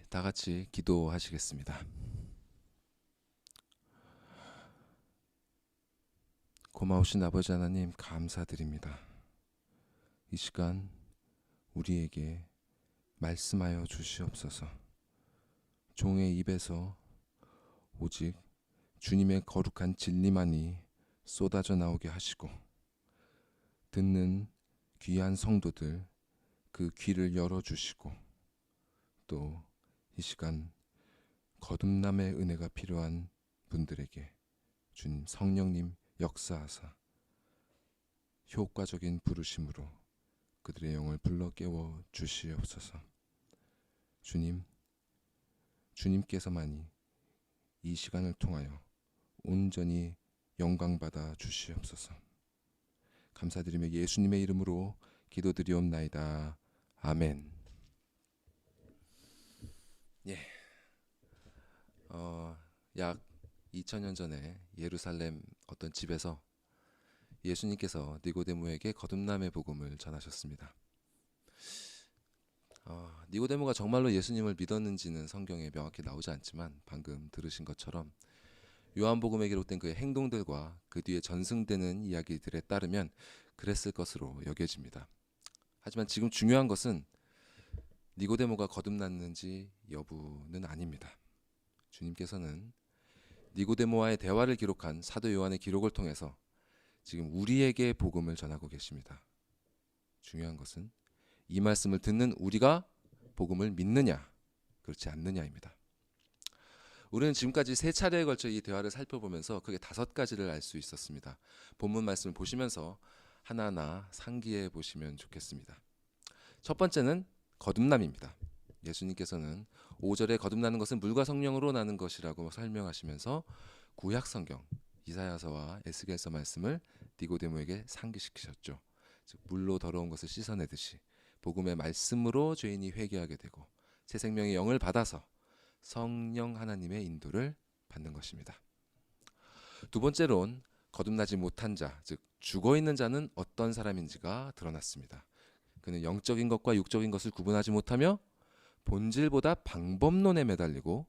다 같이 기도하시겠습니다. 고마우신 아버지 하나님 감사드립니다. 이 시간 우리에게 말씀하여 주시옵소서. 종의 입에서 오직 주님의 거룩한 진리만이 쏟아져 나오게 하시고 듣는 귀한 성도들 그 귀를 열어주시고 또 이 시간 거듭남의 은혜가 필요한 분들에게 주님 성령님 역사하사 효과적인 부르심으로 그들의 영을 불러 깨워 주시옵소서. 주님, 주님께서만이 이 시간을 통하여 온전히 영광받아 주시옵소서. 감사드리며 예수님의 이름으로 기도드리옵나이다. 아멘. 약 2000년 전에 예루살렘 어떤 집에서 예수님께서 니고데모에게 거듭남의 복음을 전하셨습니다. 니고데모가 정말로 예수님을 믿었는지는 성경에 명확히 나오지 않지만 방금 들으신 것처럼 요한복음에 기록된 그의 행동들과 그 뒤에 전승되는 이야기들에 따르면 그랬을 것으로 여겨집니다. 하지만 지금 중요한 것은 니고데모가 거듭났는지 여부는 아닙니다. 주님께서는 니고데모와의 대화를 기록한 사도 요한의 기록을 통해서 지금 우리에게 복음을 전하고 계십니다. 중요한 것은 이 말씀을 듣는 우리가 복음을 믿느냐 그렇지 않느냐입니다. 우리는 지금까지 세 차례에 걸쳐 이 대화를 살펴보면서 크게 5가지를 알 수 있었습니다. 본문 말씀을 보시면서 하나하나 상기해 보시면 좋겠습니다. 첫 번째는 거듭남입니다. 예수님께서는 5절에 거듭나는 것은 물과 성령으로 나는 것이라고 설명하시면서 구약 성경 이사야서와 에스겔서 말씀을 니고데모에게 상기시키셨죠. 즉 물로 더러운 것을 씻어내듯이 복음의 말씀으로 죄인이 회개하게 되고 새 생명의 영을 받아서 성령 하나님의 인도를 받는 것입니다. 두 번째로는 거듭나지 못한 자, 즉 죽어있는 자는 어떤 사람인지가 드러났습니다. 그는 영적인 것과 육적인 것을 구분하지 못하며 본질보다 방법론에 매달리고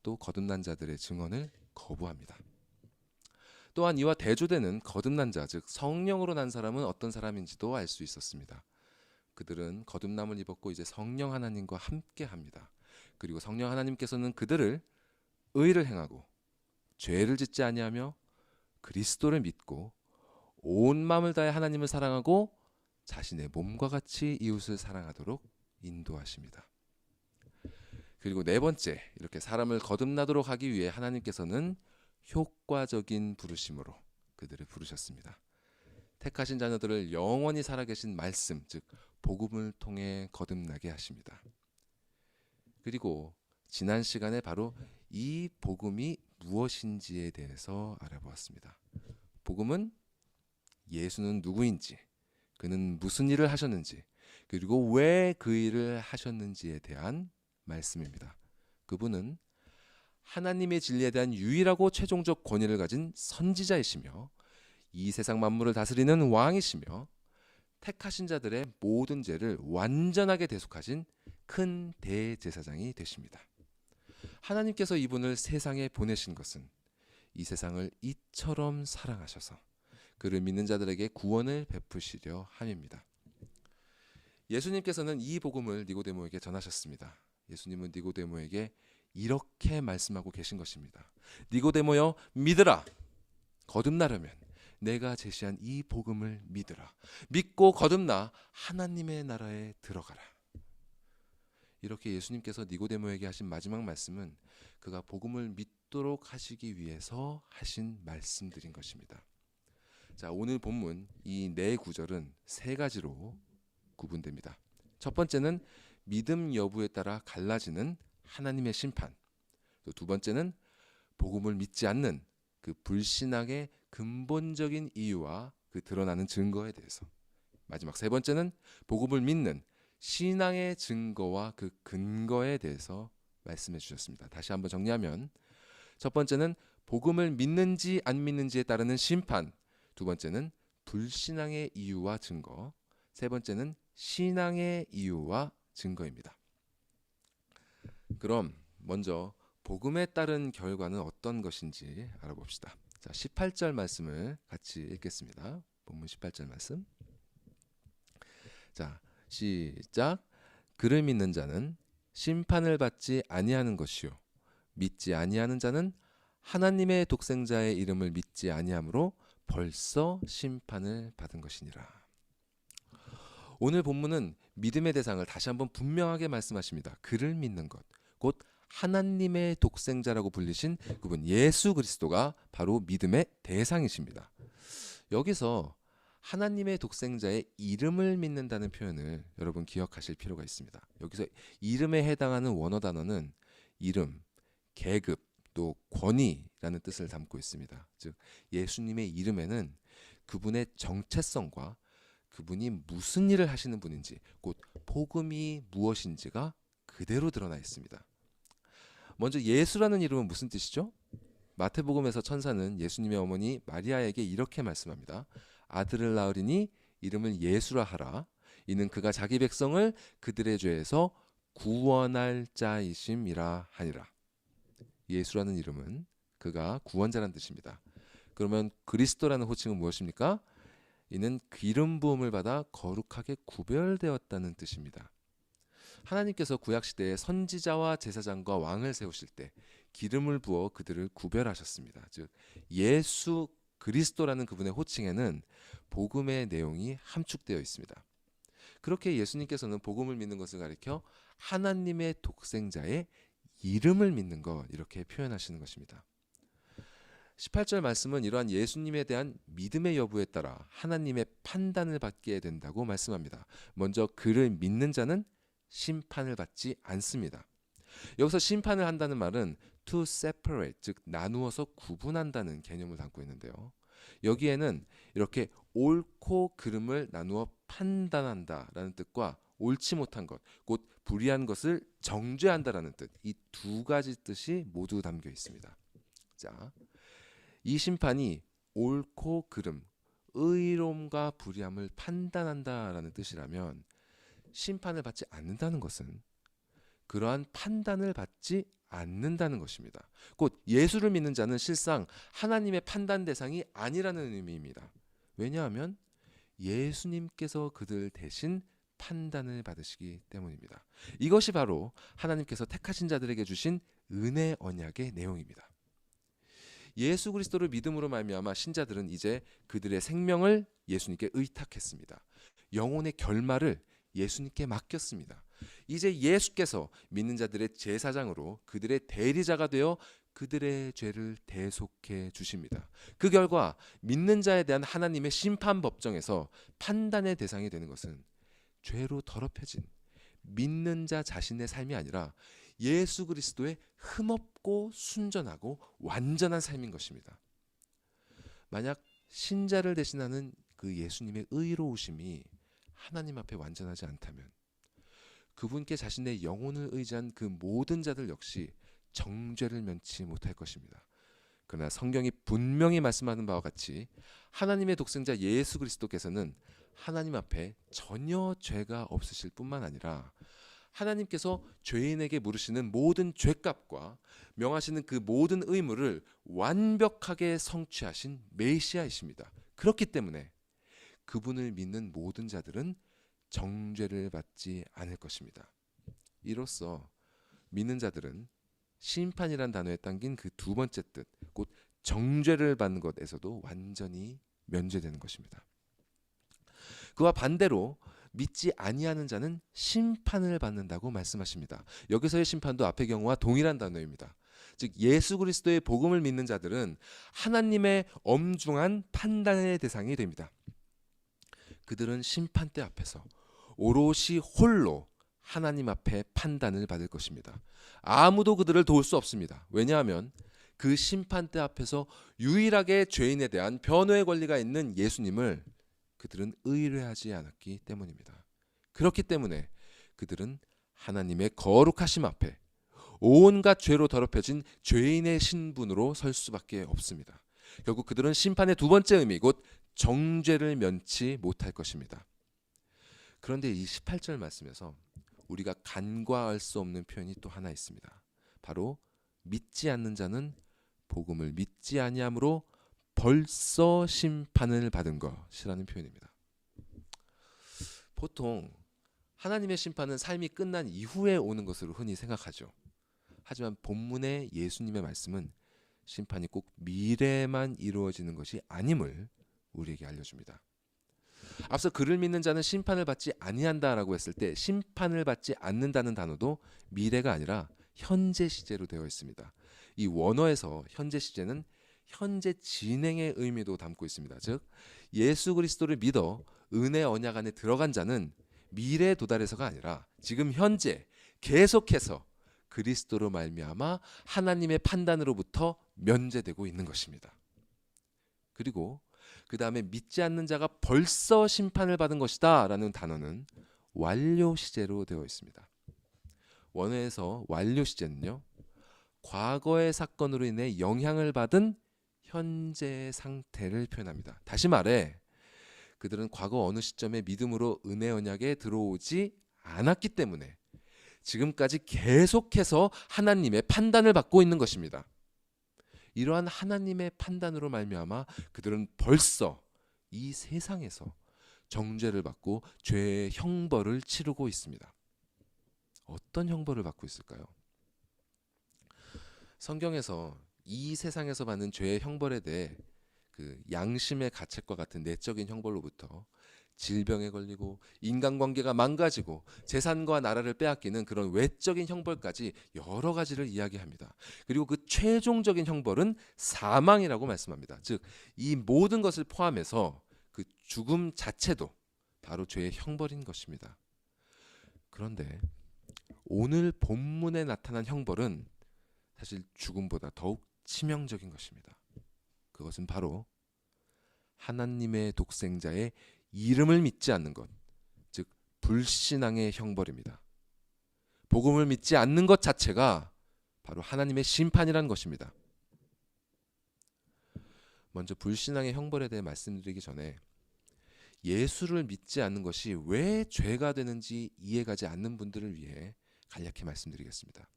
또 거듭난 자들의 증언을 거부합니다. 또한 이와 대조되는 거듭난 자, 즉 성령으로 난 사람은 어떤 사람인지도 알 수 있었습니다. 그들은 거듭남을 입었고 이제 성령 하나님과 함께합니다. 그리고 성령 하나님께서는 그들을 의를 행하고 죄를 짓지 아니하며 그리스도를 믿고 온 마음을 다해 하나님을 사랑하고 자신의 몸과 같이 이웃을 사랑하도록 인도하십니다. 그리고 네 번째, 이렇게 사람을 거듭나도록 하기 위해 하나님께서는 효과적인 부르심으로 그들을 부르셨습니다. 택하신 자녀들을 영원히 살아계신 말씀, 즉 복음을 통해 거듭나게 하십니다. 그리고 지난 시간에 바로 이 복음이 무엇인지에 대해서 알아보았습니다. 복음은 예수는 누구인지, 그는 무슨 일을 하셨는지, 그리고 왜 그 일을 하셨는지에 대한 말씀입니다. 그분은 하나님의 진리에 대한 유일하고 최종적 권위를 가진 선지자이시며 이 세상 만물을 다스리는 왕이시며 택하신 자들의 모든 죄를 완전하게 대속하신 큰 대제사장이 되십니다. 하나님께서 이분을 세상에 보내신 것은 이 세상을 이처럼 사랑하셔서 그를 믿는 자들에게 구원을 베푸시려 함입니다. 예수님께서는 이 복음을 니고데모에게 전하셨습니다. 예수님은 니고데모에게 이렇게 말씀하고 계신 것입니다. 니고데모여 믿으라. 거듭나려면 내가 제시한 이 복음을 믿으라. 믿고 거듭나 하나님의 나라에 들어가라. 이렇게 예수님께서 니고데모에게 하신 마지막 말씀은 그가 복음을 믿도록 하시기 위해서 하신 말씀들인 것입니다. 자, 오늘 본문 이 네 구절은 3가지로 구분됩니다. 첫 번째는 믿음 여부에 따라 갈라지는 하나님의 심판. 또 두 번째는 복음을 믿지 않는 그 불신앙의 근본적인 이유와 그 드러나는 증거에 대해서. 마지막 세 번째는 복음을 믿는 신앙의 증거와 그 근거에 대해서 말씀해 주셨습니다. 다시 한번 정리하면 첫 번째는 복음을 믿는지 안 믿는지에 따르는 심판, 두 번째는 불신앙의 이유와 증거, 세 번째는 신앙의 이유와 증거입니다. 그럼 먼저 복음에 따른 결과는 어떤 것인지 알아봅시다. 자, 18절 말씀을 같이 읽겠습니다. 본문 18절 말씀. 자, 시작. 그를 믿는 자는 심판을 받지 아니하는 것이요 믿지 아니하는 자는 하나님의 독생자의 이름을 믿지 아니하므로 벌써 심판을 받은 것이니라. 오늘 본문은 믿음의 대상을 다시 한번 분명하게 말씀하십니다. 그를 믿는 것, 곧 하나님의 독생자라고 불리신 그분 예수 그리스도가 바로 믿음의 대상이십니다. 여기서 하나님의 독생자의 이름을 믿는다는 표현을 여러분 기억하실 필요가 있습니다. 여기서 이름에 해당하는 원어 단어는 이름, 계급, 또 권위라는 뜻을 담고 있습니다. 즉 예수님의 이름에는 그분의 정체성과 그분이 무슨 일을 하시는 분인지, 곧 복음이 무엇인지가 그대로 드러나 있습니다. 먼저 예수라는 이름은 무슨 뜻이죠? 마태복음에서 천사는 예수님의 어머니 마리아에게 이렇게 말씀합니다. 아들을 낳으리니 이름을 예수라 하라. 이는 그가 자기 백성을 그들의 죄에서 구원할 자이심이라 하니라. 예수라는 이름은 그가 구원자라는 뜻입니다. 그러면 그리스도라는 호칭은 무엇입니까? 이는 기름 부음을 받아 거룩하게 구별되었다는 뜻입니다. 하나님께서 구약시대에 선지자와 제사장과 왕을 세우실 때 기름을 부어 그들을 구별하셨습니다. 즉 예수 그리스도라는 그분의 호칭에는 복음의 내용이 함축되어 있습니다. 그렇게 예수님께서는 복음을 믿는 것을 가리켜 하나님의 독생자의 이름을 믿는 것, 이렇게 표현하시는 것입니다. 18절 말씀은 이러한 예수님에 대한 믿음의 여부에 따라 하나님의 판단을 받게 된다고 말씀합니다. 먼저 그를 믿는 자는 심판을 받지 않습니다. 여기서 심판을 한다는 말은 to separate, 즉 나누어서 구분한다는 개념을 담고 있는데요. 여기에는 이렇게 옳고 그름을 나누어 판단한다라는 뜻과 옳지 못한 것, 곧 불의한 것을 정죄한다라는 뜻, 이 두 가지 뜻이 모두 담겨 있습니다. 자, 이 심판이 옳고 그름, 의로움과 불의함을 판단한다라는 뜻이라면 심판을 받지 않는다는 것은 그러한 판단을 받지 않는다는 것입니다. 곧 예수를 믿는 자는 실상 하나님의 판단 대상이 아니라는 의미입니다. 왜냐하면 예수님께서 그들 대신 판단을 받으시기 때문입니다. 이것이 바로 하나님께서 택하신 자들에게 주신 은혜 언약의 내용입니다. 예수 그리스도를 믿음으로 말미암아 신자들은 이제 그들의 생명을 예수님께 의탁했습니다. 영혼의 결말을 예수님께 맡겼습니다. 이제 예수께서 믿는 자들의 제사장으로 그들의 대리자가 되어 그들의 죄를 대속해 주십니다. 그 결과 믿는 자에 대한 하나님의 심판 법정에서 판단의 대상이 되는 것은 죄로 더럽혀진 믿는 자 자신의 삶이 아니라 예수 그리스도의 흠없고 순전하고 완전한 삶인 것입니다. 만약 신자를 대신하는 그 예수님의 의로우심이 하나님 앞에 완전하지 않다면 그분께 자신의 영혼을 의지한 그 모든 자들 역시 정죄를 면치 못할 것입니다. 그러나 성경이 분명히 말씀하는 바와 같이 하나님의 독생자 예수 그리스도께서는 하나님 앞에 전혀 죄가 없으실 뿐만 아니라 하나님께서 죄인에게 물으시는 모든 죄값과 명하시는 그 모든 의무를 완벽하게 성취하신 메시아이십니다. 그렇기 때문에 그분을 믿는 모든 자들은 정죄를 받지 않을 것입니다. 이로써 믿는 자들은 심판이란 단어에 담긴 그 두 번째 뜻, 곧 정죄를 받는 것에서도 완전히 면제되는 것입니다. 그와 반대로 믿지 아니하는 자는 심판을 받는다고 말씀하십니다. 여기서의 심판도 앞의 경우와 동일한 단어입니다. 즉 예수 그리스도의 복음을 믿는 자들은 하나님의 엄중한 판단의 대상이 됩니다. 그들은 심판대 앞에서 오롯이 홀로 하나님 앞에 판단을 받을 것입니다. 아무도 그들을 도울 수 없습니다. 왜냐하면 그 심판대 앞에서 유일하게 죄인에 대한 변호의 권리가 있는 예수님을 그들은 의뢰하지 않았기 때문입니다. 그렇기 때문에 그들은 하나님의 거룩하심 앞에 온갖 죄로 더럽혀진 죄인의 신분으로 설 수밖에 없습니다. 결국 그들은 심판의 두 번째 의미, 곧 정죄를 면치 못할 것입니다. 그런데 이 18절 말씀에서 우리가 간과할 수 없는 표현이 또 하나 있습니다. 바로 믿지 않는 자는 복음을 믿지 아니함으로 벌써 심판을 받은 것이라는 표현입니다. 보통 하나님의 심판은 삶이 끝난 이후에 오는 것으로 흔히 생각하죠. 하지만 본문의 예수님의 말씀은 심판이 꼭 미래만 이루어지는 것이 아님을 우리에게 알려줍니다. 앞서 그를 믿는 자는 심판을 받지 아니한다라고 했을 때 심판을 받지 않는다는 단어도 미래가 아니라 현재 시제로 되어 있습니다. 이 원어에서 현재 시제는 현재 진행의 의미도 담고 있습니다. 즉 예수 그리스도를 믿어 은혜 언약 안에 들어간 자는 미래에 도달해서가 아니라 지금 현재 계속해서 그리스도로 말미암아 하나님의 판단으로부터 면제되고 있는 것입니다. 그리고 그 다음에 믿지 않는 자가 벌써 심판을 받은 것이다 라는 단어는 완료 시제로 되어 있습니다. 원어에서 완료 시제는요, 과거의 사건으로 인해 영향을 받은 현재 상태를 표현합니다. 다시 말해 그들은 과거 어느 시점에 믿음으로 은혜 언약에 들어오지 않았기 때문에 지금까지 계속해서 하나님의 판단을 받고 있는 것입니다. 이러한 하나님의 판단으로 말미암아 그들은 벌써 이 세상에서 정죄를 받고 죄의 형벌을 치르고 있습니다. 어떤 형벌을 받고 있을까요? 성경에서 이 세상에서 받는 죄의 형벌에 대해 그 양심의 가책과 같은 내적인 형벌로부터 질병에 걸리고 인간관계가 망가지고 재산과 나라를 빼앗기는 그런 외적인 형벌까지 여러 가지를 이야기합니다. 그리고 그 최종적인 형벌은 사망이라고 말씀합니다. 즉 이 모든 것을 포함해서 그 죽음 자체도 바로 죄의 형벌인 것입니다. 그런데 오늘 본문에 나타난 형벌은 사실 죽음보다 더욱 치명적인 것입니다. 그것은 바로 하나님의 독생자의 이름을 믿지 않는 것, 즉 불신앙의 형벌입니다. 복음을 믿지 않는 것 자체가 바로 하나님의 심판이라는 것입니다. 먼저 불신앙의 형벌에 대해 말씀드리기 전에 예수를 믿지 않는 것이 왜 죄가 되는지 이해가지 않는 분들을 위해 간략히 말씀드리겠습니다.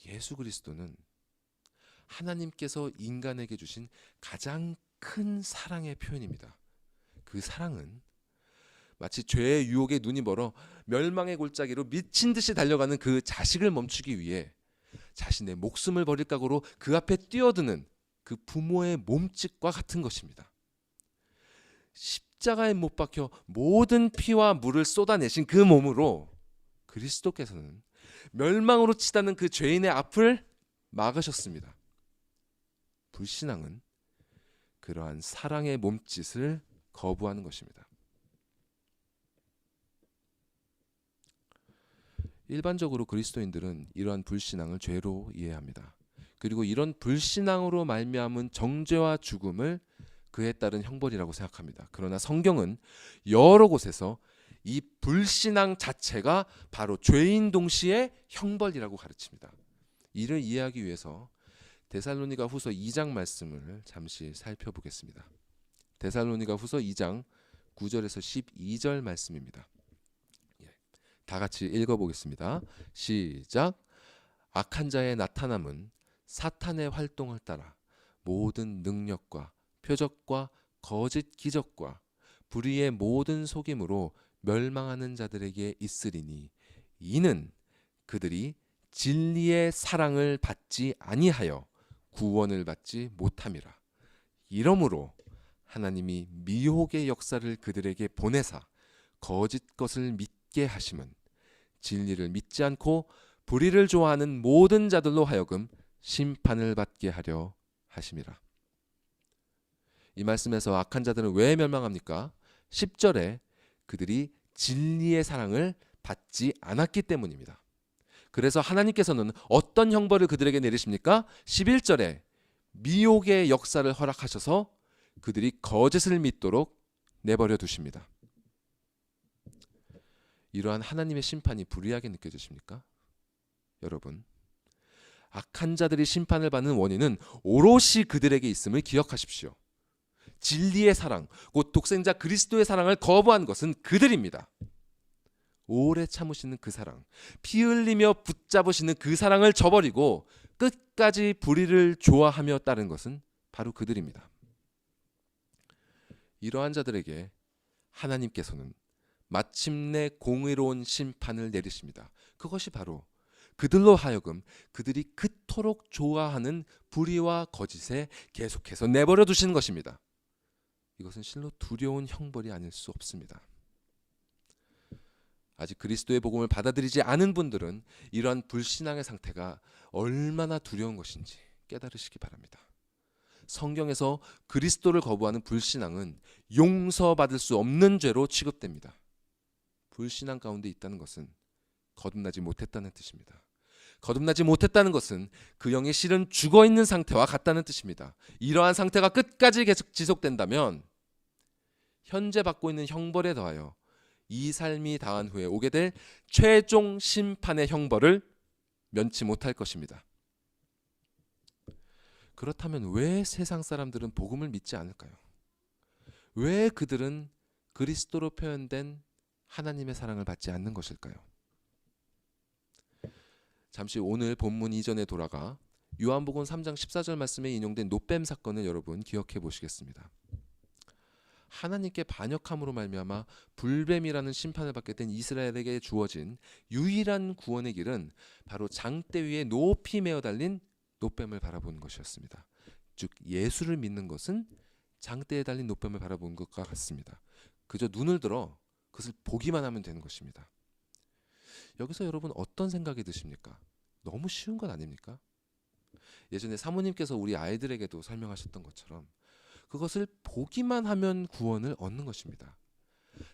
예수 그리스도는 하나님께서 인간에게 주신 가장 큰 사랑의 표현입니다. 그 사랑은 마치 죄의 유혹에 눈이 멀어 멸망의 골짜기로 미친 듯이 달려가는 그 자식을 멈추기 위해 자신의 목숨을 버릴 각오로 그 앞에 뛰어드는 그 부모의 몸짓과 같은 것입니다. 십자가에 못 박혀 모든 피와 물을 쏟아내신 그 몸으로 그리스도께서는 멸망으로 치닫는 그 죄인의 앞을 막으셨습니다. 불신앙은 그러한 사랑의 몸짓을 거부하는 것입니다. 일반적으로 그리스도인들은 이러한 불신앙을 죄로 이해합니다. 그리고 이런 불신앙으로 말미암은 정죄와 죽음을 그에 따른 형벌이라고 생각합니다. 그러나 성경은 여러 곳에서 이 불신앙 자체가 바로 죄인 동시에 형벌이라고 가르칩니다. 이를 이해하기 위해서 데살로니가 후서 2장 말씀을 잠시 살펴보겠습니다. 데살로니가 후서 2장 9절에서 12절 말씀입니다. 다 같이 읽어보겠습니다. 시작. 악한 자의 나타남은 사탄의 활동을 따라 모든 능력과 표적과 거짓 기적과 불의의 모든 속임으로 멸망하는 자들에게 있으리니 이는 그들이 진리의 사랑을 받지 아니하여 구원을 받지 못함이라. 이러므로 하나님이 미혹의 역사를 그들에게 보내사 거짓 것을 믿게 하심은 진리를 믿지 않고 불의를 좋아하는 모든 자들로 하여금 심판을 받게 하려 하심이라. 이 말씀에서 악한 자들은 왜 멸망합니까? 10절에 그들이 진리의 사랑을 받지 않았기 때문입니다. 그래서 하나님께서는 어떤 형벌을 그들에게 내리십니까? 11절에 미혹의 역사를 허락하셔서 그들이 거짓을 믿도록 내버려 두십니다. 이러한 하나님의 심판이 불의하게 느껴지십니까? 여러분, 악한 자들이 심판을 받는 원인은 오롯이 그들에게 있음을 기억하십시오. 진리의 사랑, 곧 독생자 그리스도의 사랑을 거부한 것은 그들입니다. 오래 참으시는 그 사랑, 피 흘리며 붙잡으시는 그 사랑을 저버리고 끝까지 불의를 좋아하며 따른 것은 바로 그들입니다. 이러한 자들에게 하나님께서는 마침내 공의로운 심판을 내리십니다. 그것이 바로 그들로 하여금 그들이 그토록 좋아하는 불의와 거짓에 계속해서 내버려 두시는 것입니다. 이것은 실로 두려운 형벌이 아닐 수 없습니다. 아직 그리스도의 복음을 받아들이지 않은 분들은 이러한 불신앙의 상태가 얼마나 두려운 것인지 깨달으시기 바랍니다. 성경에서 그리스도를 거부하는 불신앙은 용서받을 수 없는 죄로 취급됩니다. 불신앙 가운데 있다는 것은 거듭나지 못했다는 뜻입니다. 거듭나지 못했다는 것은 그 영이 실은 죽어있는 상태와 같다는 뜻입니다. 이러한 상태가 끝까지 계속 지속된다면 현재 받고 있는 형벌에 더하여 이 삶이 다한 후에 오게 될 최종 심판의 형벌을 면치 못할 것입니다. 그렇다면 왜 세상 사람들은 복음을 믿지 않을까요? 왜 그들은 그리스도로 표현된 하나님의 사랑을 받지 않는 것일까요? 잠시 오늘 본문 이전에 돌아가 요한복음 3장 14절 말씀에 인용된 노뱀 사건을 여러분 기억해 보시겠습니다. 하나님께 반역함으로 말미암아 불뱀이라는 심판을 받게 된 이스라엘에게 주어진 유일한 구원의 길은 바로 장대 위에 높이 메어 달린 노뱀을 바라보는 것이었습니다. 즉 예수를 믿는 것은 장대에 달린 노뱀을 바라보는 것과 같습니다. 그저 눈을 들어 그것을 보기만 하면 되는 것입니다. 여기서 여러분 어떤 생각이 드십니까? 너무 쉬운 건 아닙니까? 예전에 사모님께서 우리 아이들에게도 설명하셨던 것처럼 그것을 보기만 하면 구원을 얻는 것입니다.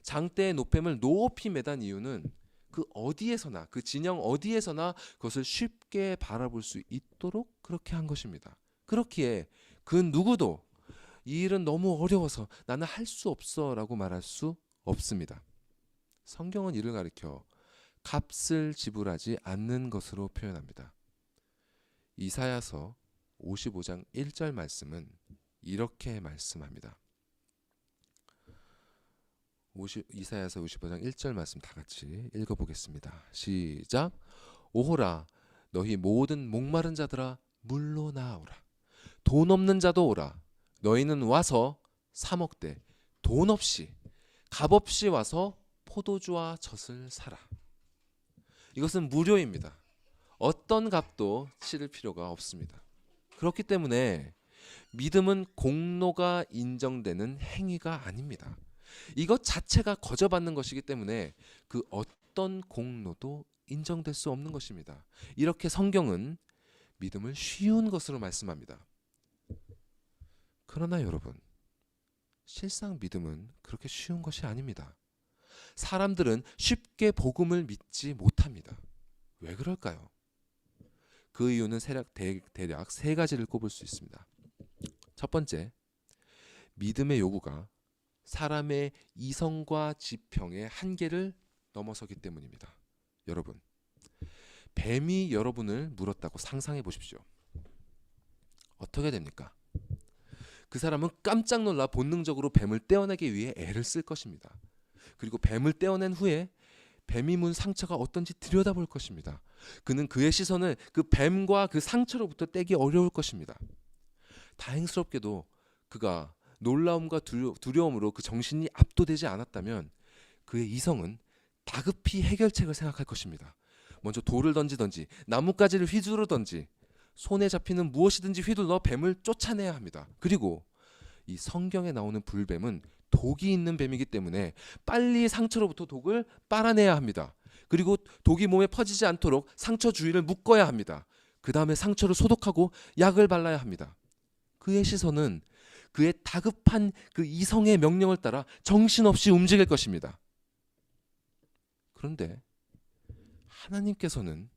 장대의 노뱀을 높이 매단 이유는 그 어디에서나, 그 진영 어디에서나 그것을 쉽게 바라볼 수 있도록 그렇게 한 것입니다. 그렇기에 그 누구도 이 일은 너무 어려워서 나는 할 수 없어 라고 말할 수 없습니다. 성경은 이를 가리켜 값을 지불하지 않는 것으로 표현합니다. 이사야서 55장 1절 말씀은 이렇게 말씀합니다. 이사야서 55장 1절 말씀 다 같이 읽어보겠습니다. 시작. 오호라 너희 모든 목마른 자들아 물로 나아오라. 돈 없는 자도 오라. 너희는 와서 사 먹되 돈 없이 값 없이 와서 포도주와 젖을 사라. 이것은 무료입니다. 어떤 값도 치를 필요가 없습니다. 그렇기 때문에 믿음은 공로가 인정되는 행위가 아닙니다. 이것 자체가 거저받는 것이기 때문에 그 어떤 공로도 인정될 수 없는 것입니다. 이렇게 성경은 믿음을 쉬운 것으로 말씀합니다. 그러나 여러분, 실상 믿음은 그렇게 쉬운 것이 아닙니다. 사람들은 쉽게 복음을 믿지 못합니다. 왜 그럴까요? 그 이유는 대략 세 가지를 꼽을 수 있습니다. 첫 번째, 믿음의 요구가 사람의 이성과 지평의 한계를 넘어서기 때문입니다. 여러분, 뱀이 여러분을 물었다고 상상해 보십시오. 어떻게 됩니까? 그 사람은 깜짝 놀라 본능적으로 뱀을 떼어내기 위해 애를 쓸 것입니다. 그리고 뱀을 떼어낸 후에 뱀이 문 상처가 어떤지 들여다볼 것입니다. 그는 그의 시선을 그 뱀과 그 상처로부터 떼기 어려울 것입니다. 다행스럽게도 그가 놀라움과 두려움으로 그 정신이 압도되지 않았다면 그의 이성은 다급히 해결책을 생각할 것입니다. 먼저 돌을 던지든지 나뭇가지를 휘두르든지 손에 잡히는 무엇이든지 휘둘러 뱀을 쫓아내야 합니다. 그리고 이 성경에 나오는 불뱀은 독이 있는 뱀이기 때문에 빨리 상처로부터 독을 빨아내야 합니다. 그리고 독이 몸에 퍼지지 않도록 상처 주위를 묶어야 합니다. 그 다음에 상처를 소독하고 약을 발라야 합니다. 그의 시선은 그의 다급한 그 이성의 명령을 따라 정신없이 움직일 것입니다. 그런데 하나님께서는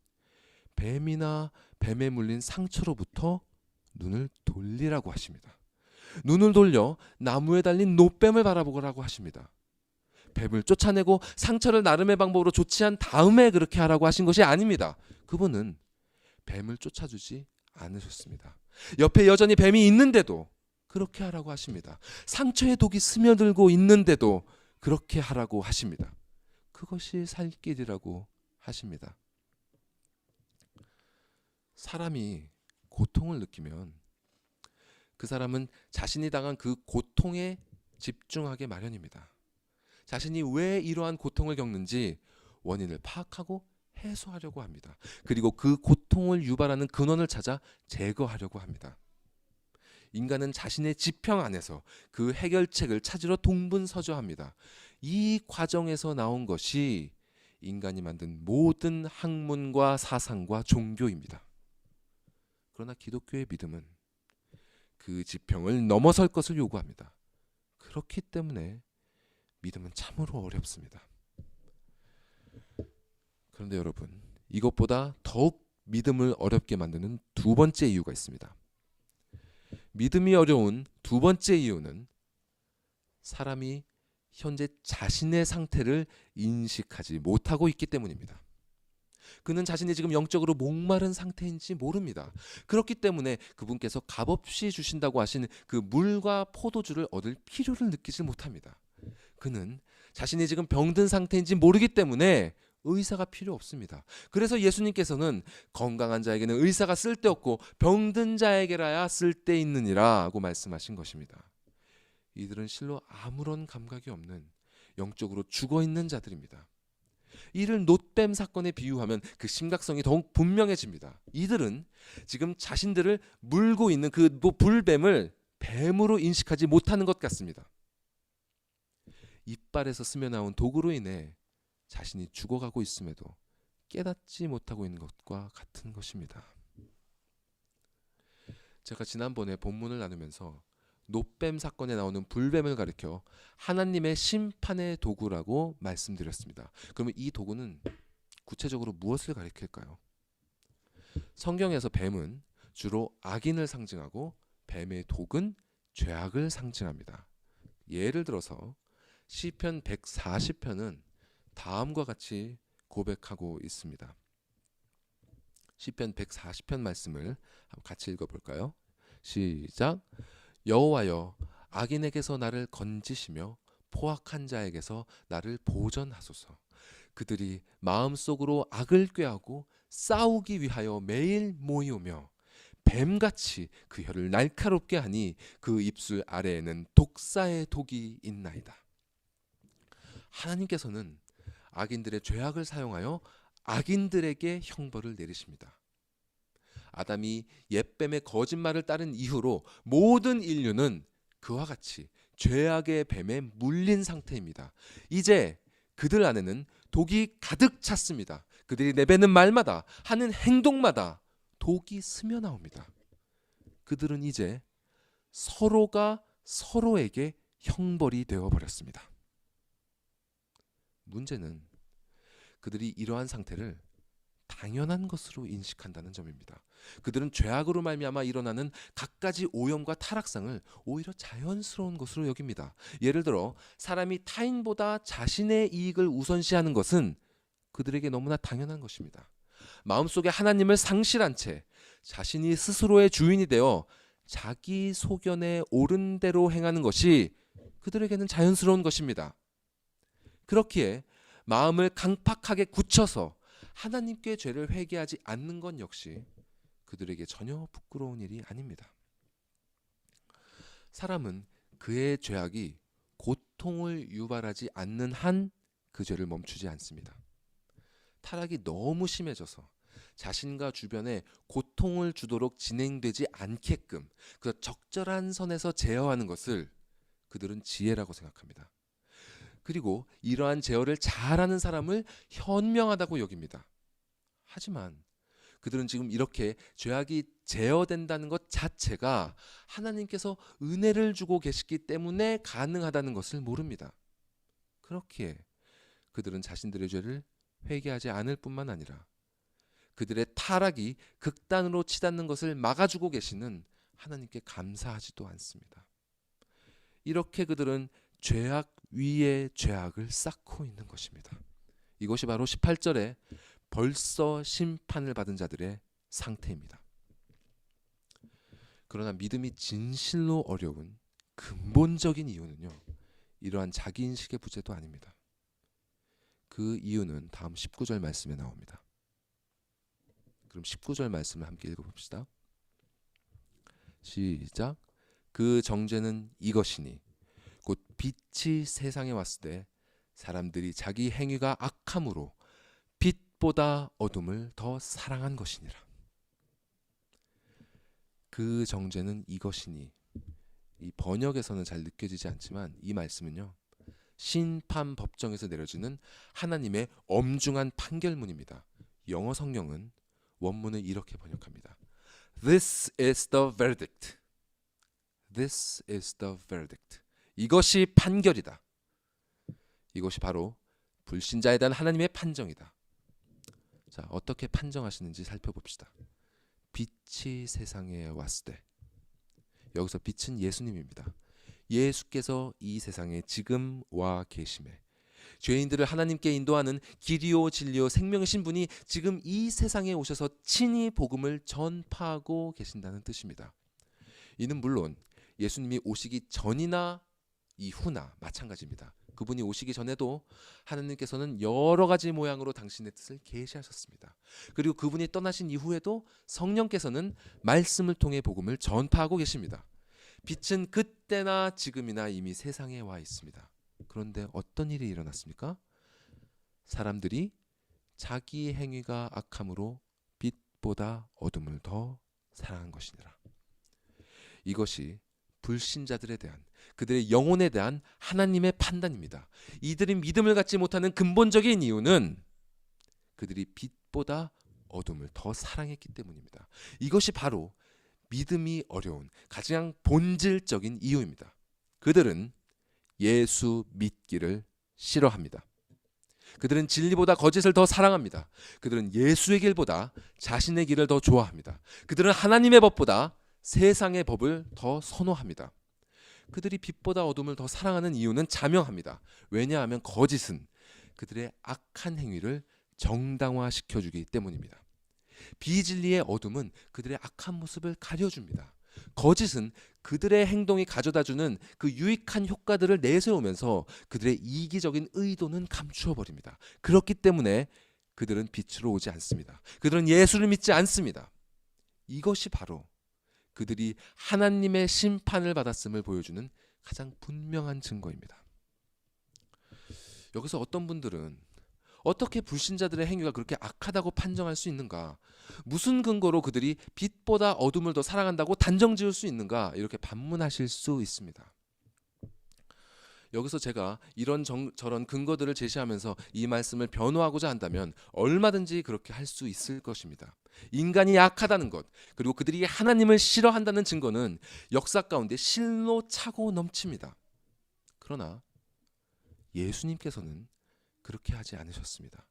뱀이나 뱀에 물린 상처로부터 눈을 돌리라고 하십니다. 눈을 돌려 나무에 달린 노뱀을 바라보라고 하십니다. 뱀을 쫓아내고 상처를 나름의 방법으로 조치한 다음에 그렇게 하라고 하신 것이 아닙니다. 그분은 뱀을 쫓아주지 않으셨습니다. 옆에 여전히 뱀이 있는데도 그렇게 하라고 하십니다. 상처에 독이 스며들고 있는데도 그렇게 하라고 하십니다. 그것이 살 길이라고 하십니다. 사람이 고통을 느끼면 그 사람은 자신이 당한 그 고통에 집중하게 마련입니다. 자신이 왜 이러한 고통을 겪는지 원인을 파악하고 해소하려고 합니다. 그리고 그 고통을 유발하는 근원을 찾아 제거하려고 합니다. 인간은 자신의 지평 안에서 그 해결책을 찾으러 동분서주합니다. 이 과정에서 나온 것이 인간이 만든 모든 학문과 사상과 종교입니다. 그러나 기독교의 믿음은 그 지평을 넘어설 것을 요구합니다. 그렇기 때문에 믿음은 참으로 어렵습니다. 그런데 여러분, 이것보다 더욱 믿음을 어렵게 만드는 두 번째 이유가 있습니다. 믿음이 어려운 두 번째 이유는 사람이 현재 자신의 상태를 인식하지 못하고 있기 때문입니다. 그는 자신이 지금 영적으로 목마른 상태인지 모릅니다. 그렇기 때문에 그분께서 값없이 주신다고 하신 그 물과 포도주를 얻을 필요를 느끼지 못합니다. 그는 자신이 지금 병든 상태인지 모르기 때문에 의사가 필요 없습니다. 그래서 예수님께서는 건강한 자에게는 의사가 쓸데없고 병든 자에게라야 쓸데있느니라 하고 말씀하신 것입니다. 이들은 실로 아무런 감각이 없는 영적으로 죽어있는 자들입니다. 이를 놋뱀 사건에 비유하면 그 심각성이 더욱 분명해집니다. 이들은 지금 자신들을 물고 있는 그 불뱀을 뱀으로 인식하지 못하는 것 같습니다. 이빨에서 스며 나온 독으로 인해 자신이 죽어가고 있음에도 깨닫지 못하고 있는 것과 같은 것입니다. 제가 지난번에 본문을 나누면서 놋뱀 사건에 나오는 불뱀을 가리켜 하나님의 심판의 도구라고 말씀드렸습니다. 그러면 이 도구는 구체적으로 무엇을 가리킬까요? 성경에서 뱀은 주로 악인을 상징하고 뱀의 독은 죄악을 상징합니다. 예를 들어서 시편 140편은 다음과 같이 고백하고 있습니다. 시편 140편 말씀을 같이 읽어볼까요? 시작. 여호와여, 악인에게서 나를 건지시며 포악한 자에게서 나를 보전하소서. 그들이 마음속으로 악을 꾀하고 싸우기 위하여 매일 모이오며 뱀같이 그 혀를 날카롭게 하니 그 입술 아래에는 독사의 독이 있나이다. 하나님께서는 악인들의 죄악을 사용하여 악인들에게 형벌을 내리십니다. 아담이 옛뱀의 거짓말을 따른 이후로 모든 인류는 그와 같이 죄악의 뱀에 물린 상태입니다. 이제 그들 안에는 독이 가득 찼습니다. 그들이 내뱉는 말마다 하는 행동마다 독이 스며 나옵니다. 그들은 이제 서로가 서로에게 형벌이 되어버렸습니다. 문제는 그들이 이러한 상태를 당연한 것으로 인식한다는 점입니다. 그들은 죄악으로 말미암아 일어나는 갖가지 오염과 타락상을 오히려 자연스러운 것으로 여깁니다. 예를 들어 사람이 타인보다 자신의 이익을 우선시하는 것은 그들에게 너무나 당연한 것입니다. 마음속에 하나님을 상실한 채 자신이 스스로의 주인이 되어 자기 소견에 옳은 대로 행하는 것이 그들에게는 자연스러운 것입니다. 그렇기에 마음을 강팍하게 굳혀서 하나님께 죄를 회개하지 않는 것 역시 그들에게 전혀 부끄러운 일이 아닙니다. 사람은 그의 죄악이 고통을 유발하지 않는 한 그 죄를 멈추지 않습니다. 타락이 너무 심해져서 자신과 주변에 고통을 주도록 진행되지 않게끔 그 적절한 선에서 제어하는 것을 그들은 지혜라고 생각합니다. 그리고 이러한 제어를 잘하는 사람을 현명하다고 여깁니다. 하지만 그들은 지금 이렇게 죄악이 제어된다는 것 자체가 하나님께서 은혜를 주고 계시기 때문에 가능하다는 것을 모릅니다. 그렇기에 그들은 자신들의 죄를 회개하지 않을 뿐만 아니라 그들의 타락이 극단으로 치닫는 것을 막아주고 계시는 하나님께 감사하지도 않습니다. 이렇게 그들은 죄악 위에 죄악을 쌓고 있는 것입니다. 이것이 바로 18절에 벌써 심판을 받은 자들의 상태입니다. 그러나 믿음이 진실로 어려운 근본적인 이유는요, 이러한 자기인식의 부재도 아닙니다. 그 그 이유는 다음 19절 말씀에 나옵니다. 그럼 19절 말씀을 함께 읽어봅시다. 시작. 그 정죄는 이것이니 곧 빛이 세상에 왔을 때 사람들이 자기 행위가 악함으로 빛보다 어둠을 더 사랑한 것이니라. 그 정죄는 이것이니, 이 번역에서는 잘 느껴지지 않지만 이 말씀은요, 심판 법정에서 내려지는 하나님의 엄중한 판결문입니다. 영어 성경은 원문을 이렇게 번역합니다. This is the verdict. This is the verdict. 이것이 판결이다. 이것이 바로 불신자에 대한 하나님의 판정이다. 자, 어떻게 판정하시는지 살펴봅시다. 빛이 세상에 왔을 때, 여기서 빛은 예수님입니다. 예수께서 이 세상에 지금 와 계심에, 죄인들을 하나님께 인도하는 길이요 진리요 생명이신 분이 지금 이 세상에 오셔서 친히 복음을 전파하고 계신다는 뜻입니다. 이는 물론 예수님이 오시기 전이나 이후나 마찬가지입니다. 그분이 오시기 전에도 하나님께서는 여러 가지 모양으로 당신의 뜻을 계시하셨습니다. 그리고 그분이 떠나신 이후에도 성령께서는 말씀을 통해 복음을 전파하고 계십니다. 빛은 그때나 지금이나 이미 세상에 와 있습니다. 그런데 어떤 일이 일어났습니까? 사람들이 자기 행위가 악함으로 빛보다 어둠을 더 사랑한 것이니라. 이것이 불신자들에 대한, 그들의 영혼에 대한 하나님의 판단입니다. 이들이 믿음을 갖지 못하는 근본적인 이유는 그들이 빛보다 어둠을 더 사랑했기 때문입니다. 이것이 바로 믿음이 어려운 가장 본질적인 이유입니다. 그들은 예수 믿기를 싫어합니다. 그들은 진리보다 거짓을 더 사랑합니다. 그들은 예수의 길보다 자신의 길을 더 좋아합니다. 그들은 하나님의 법보다 세상의 법을 더 선호합니다. 그들이 빛보다 어둠을 더 사랑하는 이유는 자명합니다. 왜냐하면 거짓은 그들의 악한 행위를 정당화시켜주기 때문입니다. 비진리의 어둠은 그들의 악한 모습을 가려줍니다. 거짓은 그들의 행동이 가져다주는 그 유익한 효과들을 내세우면서 그들의 이기적인 의도는 감추어 버립니다. 그렇기 때문에 그들은 빛으로 오지 않습니다. 그들은 예수를 믿지 않습니다. 이것이 바로 그들이 하나님의 심판을 받았음을 보여주는 가장 분명한 증거입니다. 여기서 어떤 분들은 어떻게 불신자들의 행위가 그렇게 악하다고 판정할 수 있는가? 무슨 근거로 그들이 빛보다 어둠을 더 사랑한다고 단정지을 수 있는가? 이렇게 반문하실 수 있습니다. 여기서 제가 저런 근거들을 제시하면서 이 말씀을 변호하고자 한다면 얼마든지 그렇게 할 수 있을 것입니다. 인간이 약하다는 것, 그리고 그들이 하나님을 싫어한다는 증거는 역사 가운데 실로 차고 넘칩니다. 그러나 예수님께서는 그렇게 하지 않으셨습니다.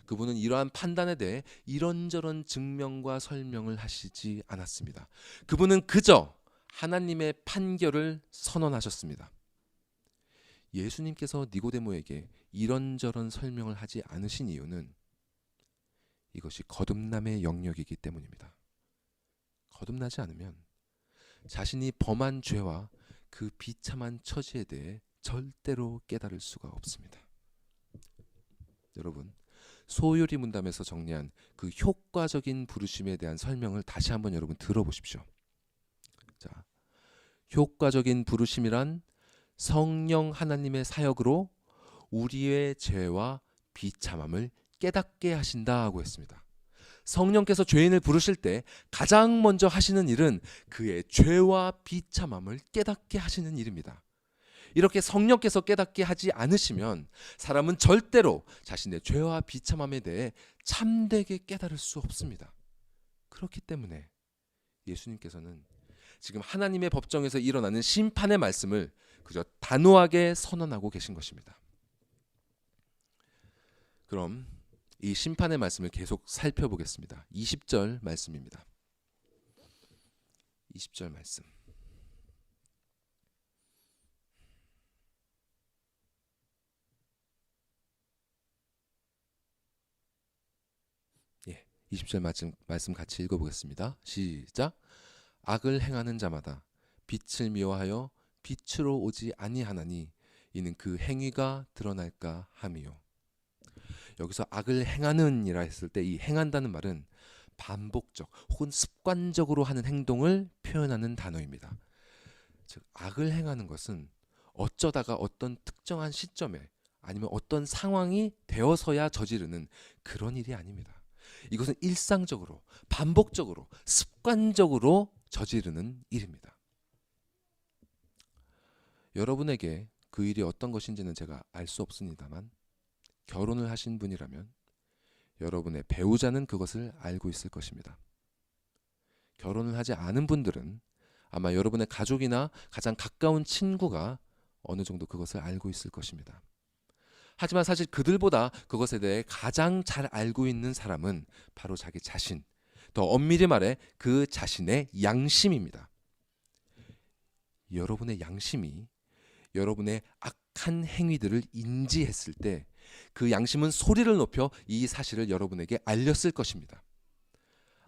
그분은 이러한 판단에 대해 이런저런 증명과 설명을 하시지 않았습니다. 그분은 그저 하나님의 판결을 선언하셨습니다. 예수님께서 니고데모에게 이런저런 설명을 하지 않으신 이유는 이것이 거듭남의 영역이기 때문입니다. 거듭나지 않으면 자신이 범한 죄와 그 비참한 처지에 대해 절대로 깨달을 수가 없습니다. 여러분, 소요리 문답에서 정리한 그 효과적인 부르심에 대한 설명을 다시 한번 여러분 들어보십시오. 자, 효과적인 부르심이란 성령 하나님의 사역으로 우리의 죄와 비참함을 깨닫게 하신다고 했습니다. 성령께서 죄인을 부르실 때 가장 먼저 하시는 일은 그의 죄와 비참함을 깨닫게 하시는 일입니다. 이렇게 성령께서 깨닫게 하지 않으시면 사람은 절대로 자신의 죄와 비참함에 대해 참되게 깨달을 수 없습니다. 그렇기 때문에 예수님께서는 지금 하나님의 법정에서 일어나는 심판의 말씀을 그저 단호하게 선언하고 계신 것입니다. 그럼 이 심판의 말씀을 계속 살펴보겠습니다. 20절 말씀입니다. 20절 말씀. 예, 20절 말씀 같이 읽어보겠습니다. 시작. 악을 행하는 자마다 빛을 미워하여 빛으로 오지 아니하나니 이는 그 행위가 드러날까 함이요. 여기서 악을 행하는이라 했을 때 이 행한다는 말은 반복적 혹은 습관적으로 하는 행동을 표현하는 단어입니다. 즉 악을 행하는 것은 어쩌다가 어떤 특정한 시점에 아니면 어떤 상황이 되어서야 저지르는 그런 일이 아닙니다. 이것은 일상적으로 반복적으로 습관적으로 저지르는 일입니다. 여러분에게 그 일이 어떤 것인지는 제가 알 수 없습니다만 결혼을 하신 분이라면 여러분의 배우자는 그것을 알고 있을 것입니다. 결혼을 하지 않은 분들은 아마 여러분의 가족이나 가장 가까운 친구가 어느 정도 그것을 알고 있을 것입니다. 하지만 사실 그들보다 그것에 대해 가장 잘 알고 있는 사람은 바로 자기 자신, 더 엄밀히 말해 그 자신의 양심입니다. 여러분의 양심이 여러분의 악한 행위들을 인지했을 때 그 양심은 소리를 높여 이 사실을 여러분에게 알렸을 것입니다.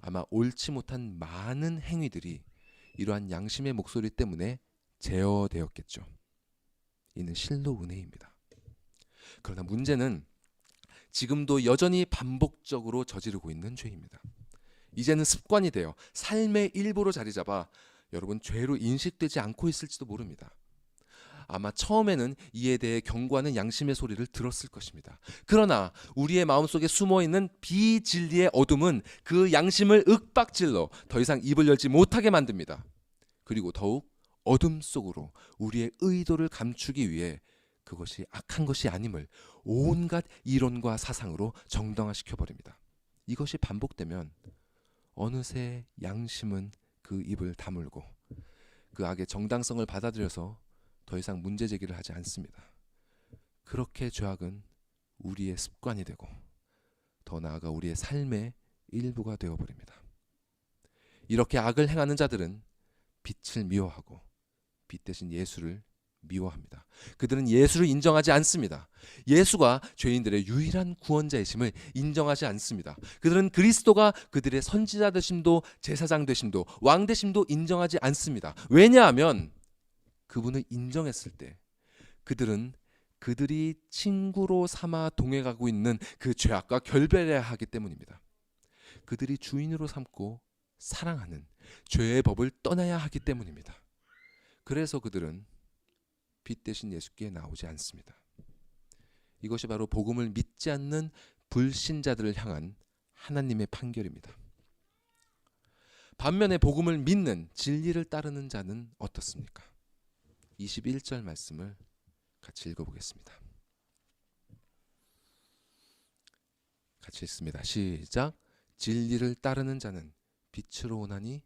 아마 옳지 못한 많은 행위들이 이러한 양심의 목소리 때문에 제어되었겠죠. 이는 실로 은혜입니다. 그러나 문제는 지금도 여전히 반복적으로 저지르고 있는 죄입니다. 이제는 습관이 되어 삶의 일부로 자리 잡아 여러분 죄로 인식되지 않고 있을지도 모릅니다. 아마 처음에는 이에 대해 경고하는 양심의 소리를 들었을 것입니다. 그러나 우리의 마음속에 숨어있는 비진리의 어둠은 그 양심을 윽박질러 더 이상 입을 열지 못하게 만듭니다. 그리고 더욱 어둠 속으로 우리의 의도를 감추기 위해 그것이 악한 것이 아님을 온갖 이론과 사상으로 정당화시켜버립니다. 이것이 반복되면 어느새 양심은 그 입을 다물고 그 악의 정당성을 받아들여서 더 이상 문제 제기를 하지 않습니다. 그렇게 죄악은 우리의 습관이 되고 더 나아가 우리의 삶의 일부가 되어버립니다. 이렇게 악을 행하는 자들은 빛을 미워하고 빛 대신 예수를 미워합니다. 그들은 예수를 인정하지 않습니다. 예수가 죄인들의 유일한 구원자이심을 인정하지 않습니다. 그들은 그리스도가 그들의 선지자 되심도 제사장 되심도 왕 되심도 인정하지 않습니다. 왜냐하면 그분을 인정했을 때 그들은 그들이 친구로 삼아 동행하고 있는 그 죄악과 결별해야 하기 때문입니다. 그들이 주인으로 삼고 사랑하는 죄의 법을 떠나야 하기 때문입니다. 그래서 그들은 빛 대신 예수께 나오지 않습니다. 이것이 바로 복음을 믿지 않는 불신자들을 향한 하나님의 판결입니다. 반면에 복음을 믿는 진리를 따르는 자는 어떻습니까? 21절 말씀을 같이 읽어보겠습니다. 같이 읽습니다. 시작. 진리를 따르는 자는 빛으로 오나니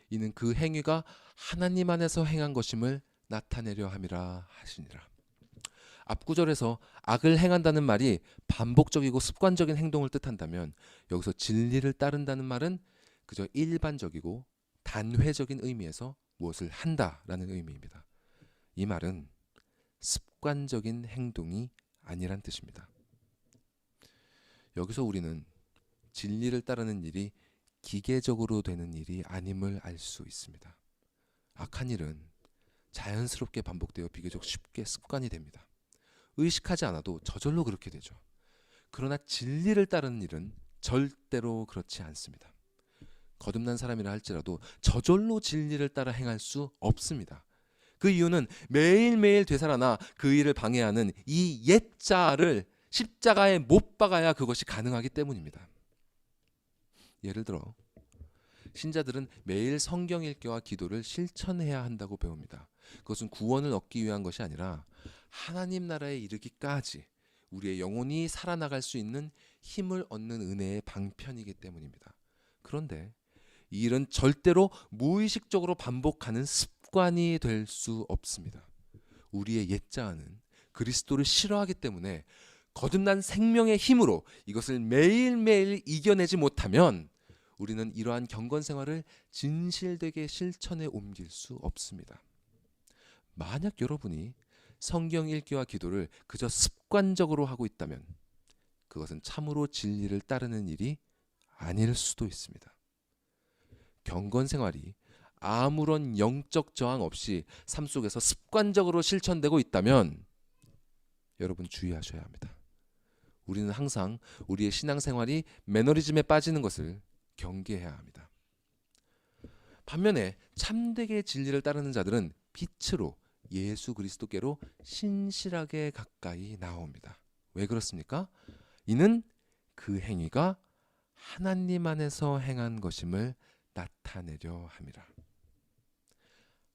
이는 그 행위가 하나님 안에서 행한 것임을 나타내려 함이라 하시니라. 앞구절에서 악을 행한다는 말이 반복적이고 습관적인 행동을 뜻한다면 여기서 진리를 따른다는 말은 그저 일반적이고 단회적인 의미에서 무엇을 한다라는 의미입니다. 이 말은 습관적인 행동이 아니란 뜻입니다. 여기서 우리는 진리를 따르는 일이 기계적으로 되는 일이 아님을 알 수 있습니다. 악한 일은 자연스럽게 반복되어 비교적 쉽게 습관이 됩니다. 의식하지 않아도 저절로 그렇게 되죠. 그러나 진리를 따르는 일은 절대로 그렇지 않습니다. 거듭난 사람이라 할지라도 저절로 진리를 따라 행할 수 없습니다. 그 이유는 매일매일 되살아나 그 일을 방해하는 이 옛자를 십자가에 못 박아야 그것이 가능하기 때문입니다. 예를 들어 신자들은 매일 성경 읽기와 기도를 실천해야 한다고 배웁니다. 그것은 구원을 얻기 위한 것이 아니라 하나님 나라에 이르기까지 우리의 영혼이 살아나갈 수 있는 힘을 얻는 은혜의 방편이기 때문입니다. 그런데 이 일은 절대로 무의식적으로 반복하는 습관이 될 수 없습니다. 우리의 옛자아는 그리스도를 싫어하기 때문에 거듭난 생명의 힘으로 이것을 매일매일 이겨내지 못하면 우리는 이러한 경건 생활을 진실되게 실천에 옮길 수 없습니다. 만약 여러분이 성경 읽기와 기도를 그저 습관적으로 하고 있다면 그것은 참으로 진리를 따르는 일이 아닐 수도 있습니다. 경건 생활이 아무런 영적 저항 없이 삶 속에서 습관적으로 실천되고 있다면 여러분 주의하셔야 합니다. 우리는 항상 우리의 신앙생활이 매너리즘에 빠지는 것을 경계해야 합니다. 반면에 참되게 진리를 따르는 자들은 빛으로 예수 그리스도께로 신실하게 가까이 나옵니다. 왜 그렇습니까? 이는 그 행위가 하나님 안에서 행한 것임을 나타내려 함이라.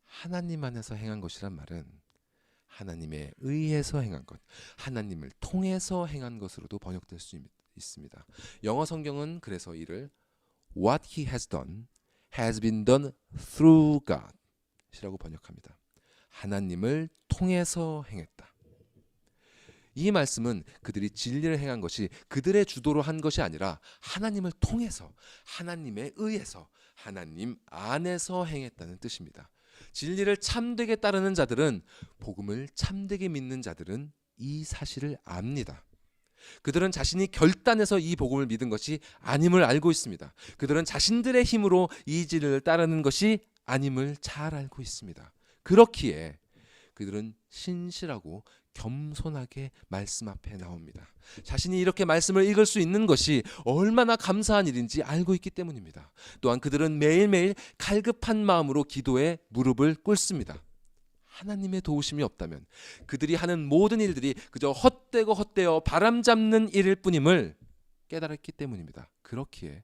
하나님 안에서 행한 것이란 말은 하나님에 의해서 행한 것, 하나님을 통해서 행한 것으로도 번역될 수 있습니다. 영어 성경은 그래서 이를 What he has done has been done through God 이라고 번역합니다. 하나님을 통해서 행했다. 이 말씀은 그들이 진리를 행한 것이 그들의 주도로 한 것이 아니라 하나님을 통해서, 하나님에 의해서, 하나님 안에서 행했다는 뜻입니다. 진리를 참되게 따르는 자들은, 복음을 참되게 믿는 자들은 이 사실을 압니다. 그들은 자신이 결단해서 이 복음을 믿은 것이 아님을 알고 있습니다. 그들은 자신들의 힘으로 이 진리를 따르는 것이 아님을 잘 알고 있습니다. 그렇기에 그들은 신실하고 겸손하게 말씀 앞에 나옵니다. 자신이 이렇게 말씀을 읽을 수 있는 것이 얼마나 감사한 일인지 알고 있기 때문입니다. 또한 그들은 매일매일 갈급한 마음으로 기도에 무릎을 꿇습니다. 하나님의 도우심이 없다면 그들이 하는 모든 일들이 그저 헛되어 바람잡는 일일 뿐임을 깨달았기 때문입니다. 그렇기에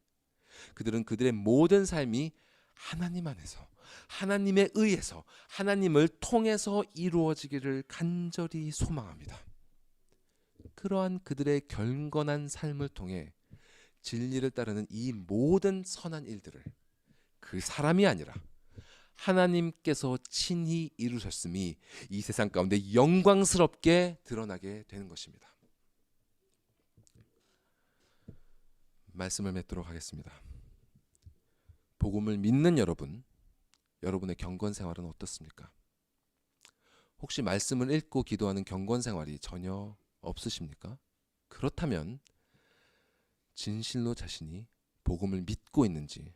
그들은 그들의 모든 삶이 하나님 안에서, 하나님에 의해서, 하나님을 통해서 이루어지기를 간절히 소망합니다. 그러한 그들의 경건한 삶을 통해 진리를 따르는 이 모든 선한 일들을 그 사람이 아니라 하나님께서 친히 이루셨음이 이 세상 가운데 영광스럽게 드러나게 되는 것입니다. 말씀을 맺도록 하겠습니다. 복음을 믿는 여러분, 여러분의 경건 생활은 어떻습니까? 혹시 말씀을 읽고 기도하는 경건 생활이 전혀 없으십니까? 그렇다면 진실로 자신이 복음을 믿고 있는지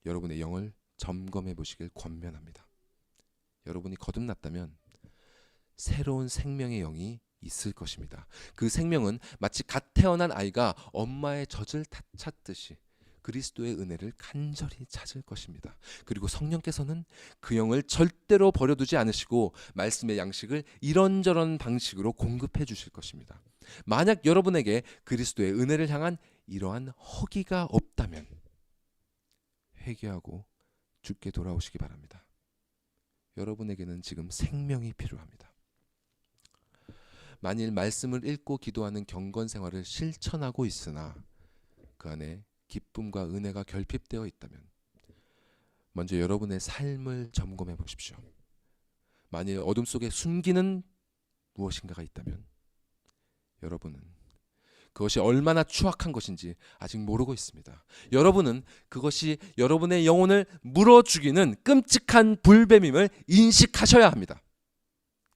여러분의 영을 점검해 보시길 권면합니다. 여러분이 거듭났다면 새로운 생명의 영이 있을 것입니다. 그 생명은 마치 갓 태어난 아이가 엄마의 젖을 찾듯이 그리스도의 은혜를 간절히 찾을 것입니다. 그리고 성령께서는 그 영을 절대로 버려두지 않으시고 말씀의 양식을 이런저런 방식으로 공급해 주실 것입니다. 만약 여러분에게 그리스도의 은혜를 향한 이러한 허기가 없다면 회개하고 주께 돌아오시기 바랍니다. 여러분에게는 지금 생명이 필요합니다. 만일 말씀을 읽고 기도하는 경건 생활을 실천하고 있으나 그 안에 기쁨과 은혜가 결핍되어 있다면 먼저 여러분의 삶을 점검해 보십시오. 만일 어둠 속에 숨기는 무엇인가가 있다면 여러분은 그것이 얼마나 추악한 것인지 아직 모르고 있습니다. 여러분은 그것이 여러분의 영혼을 물어 죽이는 끔찍한 불뱀임을 인식하셔야 합니다.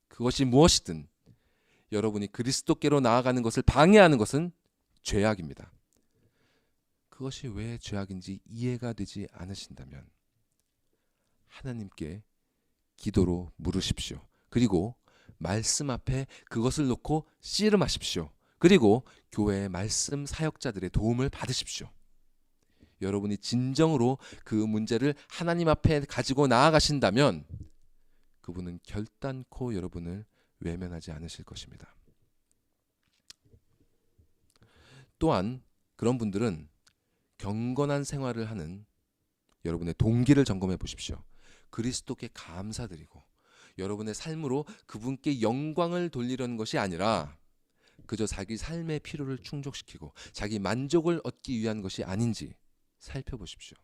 그것이 무엇이든 여러분이 그리스도께로 나아가는 것을 방해하는 것은 죄악입니다. 그것이 왜 죄악인지 이해가 되지 않으신다면 하나님께 기도로 물으십시오. 그리고 말씀 앞에 그것을 놓고 씨름하십시오. 그리고 교회의 말씀 사역자들의 도움을 받으십시오. 여러분이 진정으로 그 문제를 하나님 앞에 가지고 나아가신다면 그분은 결단코 여러분을 외면하지 않으실 것입니다. 또한 그런 분들은 경건한 생활을 하는 여러분의 동기를 점검해 보십시오. 그리스도께 감사드리고 여러분의 삶으로 그분께 영광을 돌리려는 것이 아니라 그저 자기 삶의 필요를 충족시키고 자기 만족을 얻기 위한 것이 아닌지 살펴보십시오.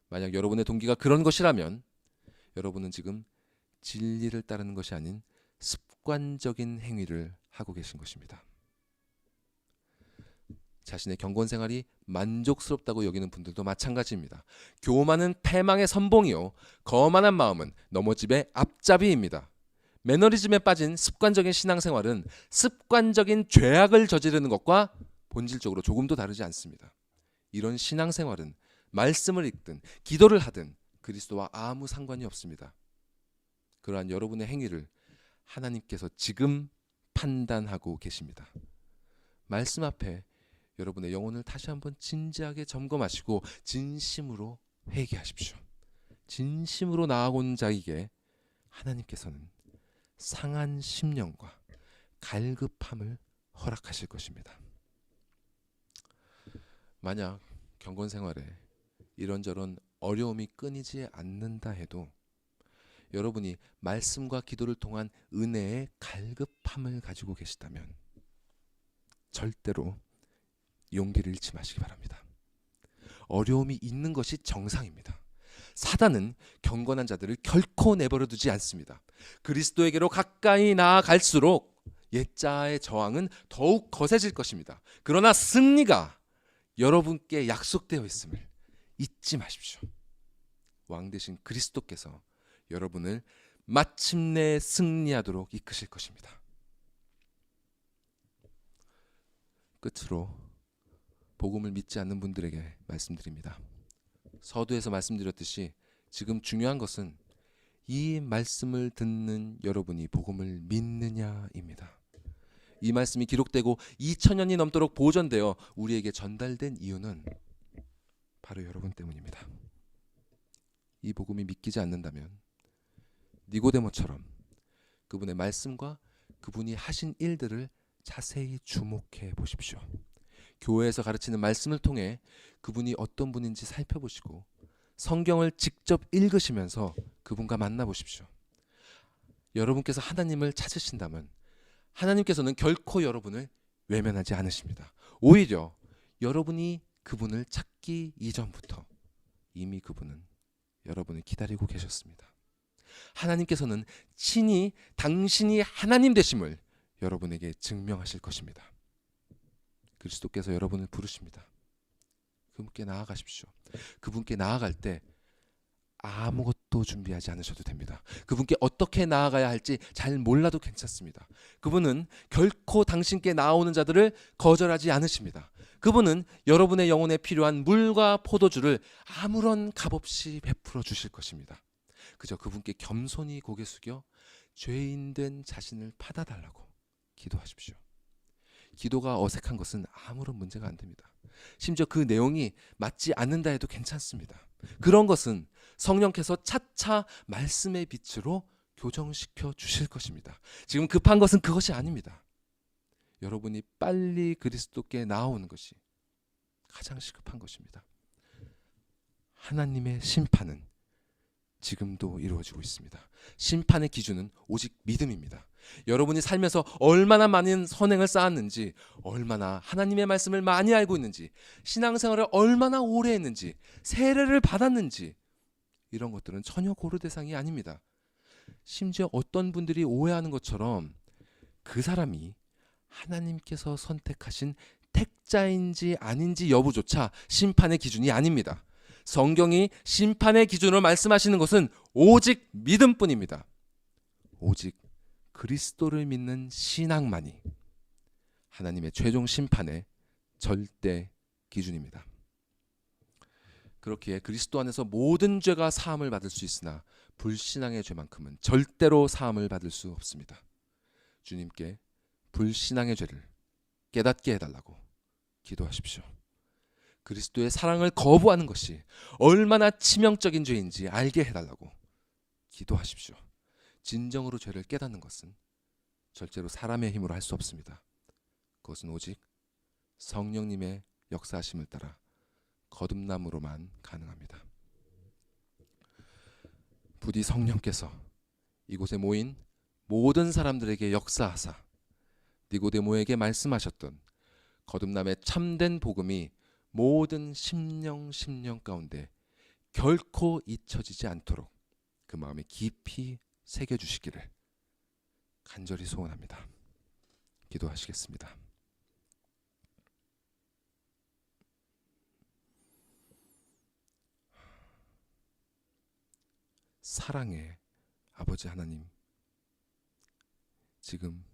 만약 여러분의 동기가 그런 것이라면 여러분은 지금 진리를 따르는 것이 아닌 습관적인 행위를 하고 계신 것입니다. 자신의 경건 생활이 만족스럽다고 여기는 분들도 마찬가지입니다. 교만은 패망의 선봉이요 거만한 마음은 넘어짐의 앞잡이입니다. 매너리즘에 빠진 습관적인 신앙생활은 습관적인 죄악을 저지르는 것과 본질적으로 조금도 다르지 않습니다. 이런 신앙생활은 말씀을 읽든 기도를 하든 그리스도와 아무 상관이 없습니다. 그러한 여러분의 행위를 하나님께서 지금 판단하고 계십니다. 말씀 앞에 여러분의 영혼을 다시 한번 진지하게 점검하시고 진심으로 회개하십시오. 진심으로 나아오는 자에게 하나님께서는 상한 심령과 갈급함을 허락하실 것입니다. 만약 경건 생활에 이런저런 어려움이 끊이지 않는다 해도 여러분이 말씀과 기도를 통한 은혜의 갈급함을 가지고 계시다면 절대로 용기를 잃지 마시기 바랍니다. 어려움이 있는 것이 정상입니다. 사단은 경건한 자들을 결코 내버려 두지 않습니다. 그리스도에게로 가까이 나아갈수록 옛자의 저항은 더욱 거세질 것입니다. 그러나 승리가 여러분께 약속되어 있음을 잊지 마십시오. 왕 되신 그리스도께서 여러분을 마침내 승리하도록 이끄실 것입니다. 끝으로 복음을 믿지 않는 분들에게 말씀드립니다. 서두에서 말씀드렸듯이 지금 중요한 것은 이 말씀을 듣는 여러분이 복음을 믿느냐입니다. 이 말씀이 기록되고 2000년이 넘도록 보존되어 우리에게 전달된 이유는 바로 여러분 때문입니다. 이 복음이 믿기지 않는다면 니고데모처럼 그분의 말씀과 그분이 하신 일들을 자세히 주목해 보십시오. 교회에서 가르치는 말씀을 통해 그분이 어떤 분인지 살펴보시고 성경을 직접 읽으시면서 그분과 만나보십시오. 여러분께서 하나님을 찾으신다면 하나님께서는 결코 여러분을 외면하지 않으십니다. 오히려 여러분이 그분을 찾기 이전부터 이미 그분은 여러분을 기다리고 계셨습니다. 하나님께서는 친히 당신이 하나님 되심을 여러분에게 증명하실 것입니다. 그리스도께서 여러분을 부르십니다. 그분께 나아가십시오. 그분께 나아갈 때 아무것도 준비하지 않으셔도 됩니다. 그분께 어떻게 나아가야 할지 잘 몰라도 괜찮습니다. 그분은 결코 당신께 나오는 자들을 거절하지 않으십니다. 그분은 여러분의 영혼에 필요한 물과 포도주를 아무런 값없이 베풀어 주실 것입니다. 그저 그분께 겸손히 고개 숙여 죄인된 자신을 받아달라고 기도하십시오. 기도가 어색한 것은 아무런 문제가 안 됩니다. 심지어 그 내용이 맞지 않는다 해도 괜찮습니다. 그런 것은 성령께서 차차 말씀의 빛으로 교정시켜 주실 것입니다. 지금 급한 것은 그것이 아닙니다. 여러분이 빨리 그리스도께 나오는 것이 가장 시급한 것입니다. 하나님의 심판은 지금도 이루어지고 있습니다. 심판의 기준은 오직 믿음입니다. 여러분이 살면서 얼마나 많은 선행을 쌓았는지, 얼마나 하나님의 말씀을 많이 알고 있는지, 신앙생활을 얼마나 오래 했는지, 세례를 받았는지, 이런 것들은 전혀 고려 대상이 아닙니다. 심지어 어떤 분들이 오해하는 것처럼 그 사람이 하나님께서 선택하신 택자인지 아닌지 여부조차 심판의 기준이 아닙니다. 성경이 심판의 기준으로 말씀하시는 것은 오직 믿음뿐입니다. 오직 그리스도를 믿는 신앙만이 하나님의 최종 심판의 절대 기준입니다. 그렇기에 그리스도 안에서 모든 죄가 사함을 받을 수 있으나 불신앙의 죄만큼은 절대로 사함을 받을 수 없습니다. 주님께 불신앙의 죄를 깨닫게 해달라고 기도하십시오. 그리스도의 사랑을 거부하는 것이 얼마나 치명적인 죄인지 알게 해달라고 기도하십시오. 진정으로 죄를 깨닫는 것은 절대로 사람의 힘으로 할 수 없습니다. 그것은 오직 성령님의 역사하심을 따라 거듭남으로만 가능합니다. 부디 성령께서 이곳에 모인 모든 사람들에게 역사하사 니고데모에게 말씀하셨던 거듭남의 참된 복음이 모든 심령 가운데 결코 잊혀지지 않도록 그 마음에 깊이 새겨주시기를 간절히 소원합니다. 기도하시겠습니다. 사랑의 아버지 하나님, 지금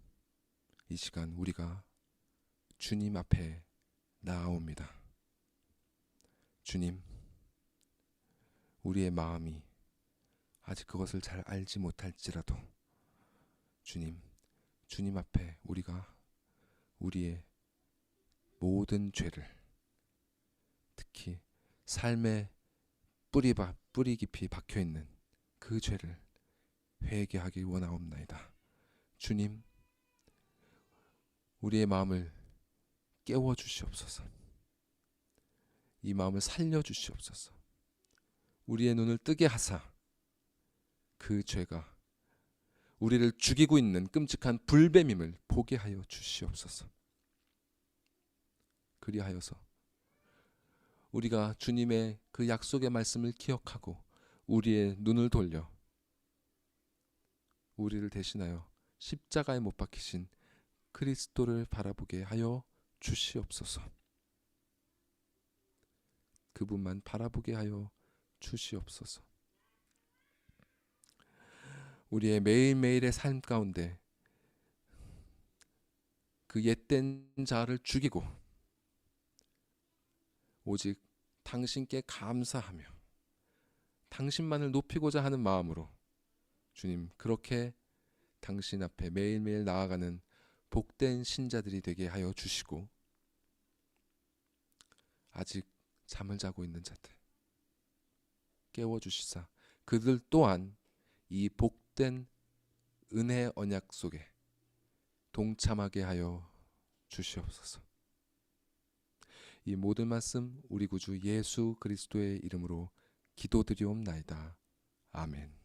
이 시간 우리가 주님 앞에 나아옵니다. 주님, 우리의 마음이 아직 그것을 잘 알지 못할지라도 주님 앞에 우리가 우리의 모든 죄를, 특히 삶의 뿌리 깊이 박혀 있는 그 죄를 회개하기 원하옵나이다. 주님, 우리의 마음을 깨워 주시옵소서. 이 마음을 살려 주시옵소서. 우리의 눈을 뜨게 하사 그 죄가 우리를 죽이고 있는 끔찍한 불뱀임을 보게 하여 주시옵소서. 그리하여서 우리가 주님의 그 약속의 말씀을 기억하고 우리의 눈을 돌려 우리를 대신하여 십자가에 못 박히신 그리스도를 바라보게 하여 주시옵소서. 그분만 바라보게 하여 주시옵소서. 우리의 매일매일의 삶 가운데 그 옛된 자를 죽이고 오직 당신께 감사하며 당신만을 높이고자 하는 마음으로 주님, 그렇게 당신 앞에 매일매일 나아가는 복된 신자들이 되게 하여 주시고, 아직 잠을 자고 있는 자들 깨워주시사 그들 또한 이 복된 은혜 언약 속에 동참하게 하여 주시옵소서. 이 모든 말씀 우리 구주 예수 그리스도의 이름으로 기도드리옵나이다. 아멘.